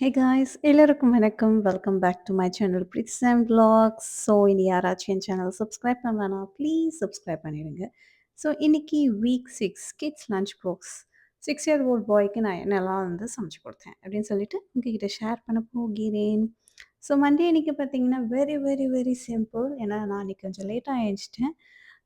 Hey guys, எல்லாருக்கும் வணக்கம். Welcome back to my channel Brits and vlogs. So இனி யாராச்சும் என் சேனல் சப்ஸ்கிரைப் பண்ணலனா ப்ளீஸ் சப்ஸ்கிரைப் பண்ணிடுங்க. ஸோ இன்னைக்கு week 6 kids lunch box 6 year old பாய்க்கு நான் என்னெல்லாம் சமைச்சு கொடுத்தேன் அப்படின்னு சொல்லிட்டு உங்ககிட்ட ஷேர் பண்ண போகிறேன். ஸோ மண்டே அன்னைக்கு பார்த்தீங்கன்னா வெரி வெரி வெரி சிம்பிள். ஏன்னா நான் அன்றைக்கி கொஞ்சம் லேட்டாக எழுந்துச்சிட்டேன்.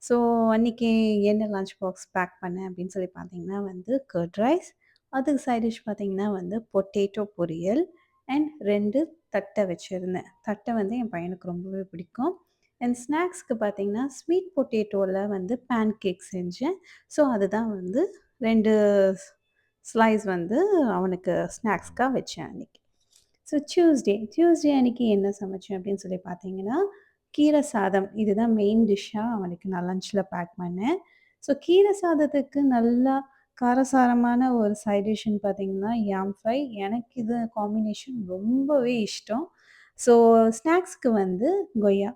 ஸோ அன்றைக்கி என்ன லஞ்ச் பாக்ஸ் பேக் பண்ணேன் அப்படின்னு சொல்லி பார்த்தீங்கன்னா கர்ட் ரைஸ், அதுக்கு சைட் டிஷ் பார்த்தீங்கன்னா பொட்டேட்டோ பொரியல் அண்ட் 2 தட்டை வச்சுருந்தேன். தட்டை என் பையனுக்கு ரொம்பவே பிடிக்கும். அண்ட் ஸ்நாக்ஸ்க்கு பார்த்தீங்கன்னா ஸ்வீட் பொட்டேட்டோவில் பேன் கேக் செஞ்சேன். ஸோ அதுதான் 2 ஸ்லைஸ் அவனுக்கு ஸ்நாக்ஸ்க்காக வச்சேன் அன்றைக்கி. ஸோ டியூஸ்டே அன்றைக்கி என்ன சமைச்சேன் அப்படின்னு சொல்லி பார்த்தீங்கன்னா கீரை சாதம். இதுதான் மெயின் டிஷ்ஷாக அவனுக்கு நான் லஞ்சில் பேக் பண்ணேன். ஸோ கீரை சாதத்துக்கு நல்லா காரசாரமான ஒரு சைட் டிஷ்ன்னு பார்த்தீங்கன்னா யாம் ஃப்ரை. எனக்கு இது காம்பினேஷன் ரொம்பவே இஷ்டம். ஸோ ஸ்நாக்ஸ்க்கு கொய்யா.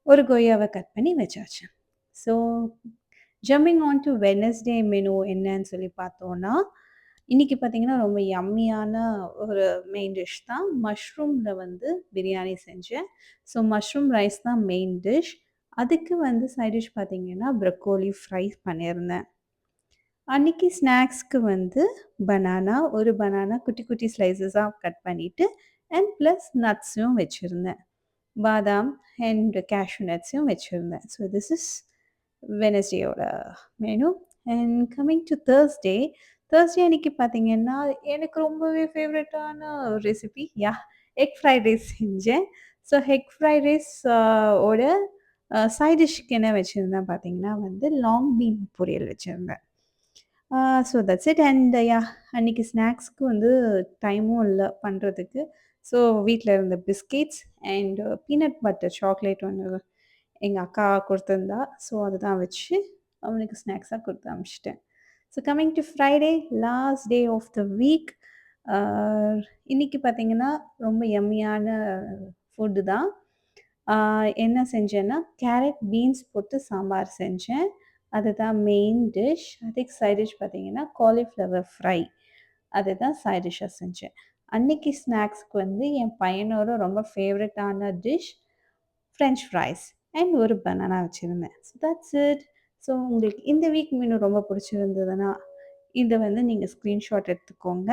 ஒரு கொய்யாவை கட் பண்ணி வச்சாச்சு. So jumping on to Wednesday menu என்னன்னு சொல்லி பார்த்தோன்னா, இன்றைக்கி பார்த்தீங்கன்னா ரொம்ப யம்மியான ஒரு மெயின் டிஷ் தான். மஷ்ரூமில் பிரியாணி செஞ்சேன். ஸோ மஷ்ரூம் ரைஸ் தான் மெயின் டிஷ். அதுக்கு சைட் டிஷ் பார்த்தீங்கன்னா ப்ரக்கோலி ஃப்ரை பண்ணியிருந்தேன். அன்றைக்கி ஸ்நாக்ஸ்க்கு பனானா, ஒரு பனானா குட்டி குட்டி ஸ்லைசஸாக கட் பண்ணிவிட்டு அண்ட் ப்ளஸ் நட்ஸும் வச்சுருந்தேன். பாதாம் அண்ட் கேஷ்யூ நட்ஸையும் வச்சுருந்தேன். ஸோ திஸ் இஸ் வெட்னஸ்டேயோட menu. And coming to Thursday அன்றைக்கி பார்த்தீங்கன்னா எனக்கு ரொம்பவே ஃபேவரட்டான ரெசிபி எக் ஃப்ரைட் ரைஸ் செஞ்சேன். ஸோ எக் ஃப்ரைட் ரைஸ் ஓட சைட் டிஷ்க்கு என்ன வச்சுருந்தேன் பார்த்தீங்கன்னா லாங் பீன் பொரியல் வச்சுருந்தேன். So that's it. அண்ட் அன்றைக்கி ஸ்நாக்ஸ்க்கு டைமும் இல்லை பண்ணுறதுக்கு. ஸோ வீட்டில் இருந்த biscuits and peanut butter chocolate ஒன்று எங்கள் அக்கா கொடுத்துருந்தா. ஸோ அதுதான் வச்சு அவனுக்கு ஸ்நாக்ஸாக கொடுத்து அனுப்பிச்சிட்டேன். So coming to Friday, last day of the week. இன்றைக்கி பார்த்திங்கன்னா ரொம்ப யம்மியான ஃபுட்டு தான். என்ன செஞ்சேன்னா கேரட் பீன்ஸ் போட்டு சாம்பார் செஞ்சேன். அதுதான் மெயின் டிஷ். அதுக்கு சைட் டிஷ் பார்த்தீங்கன்னா காலிஃப்ளவர் ஃப்ரை. அதுதான் சைட் டிஷ்ஷாக செஞ்சேன். அன்றைக்கி ஸ்நாக்ஸ்க்கு என் பையனோட ரொம்ப ஃபேவரட்டான டிஷ் ஃப்ரெஞ்ச் ஃப்ரைஸ் அண்ட் ஒரு பனானா வச்சுருந்தேன். So that's it. ஸோ உங்களுக்கு இந்த வீக் மெனு ரொம்ப பிடிச்சிருந்ததுன்னா இதை நீங்கள் ஸ்க்ரீன்ஷாட் எடுத்துக்கோங்க.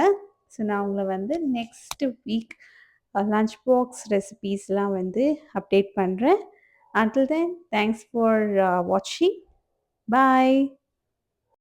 ஸோ நான் உங்களை நெக்ஸ்ட் வீக் லஞ்ச் பாக்ஸ் ரெசிபீஸ்லாம் அப்டேட் பண்ணுறேன். Until then, thanks for watching. Bye.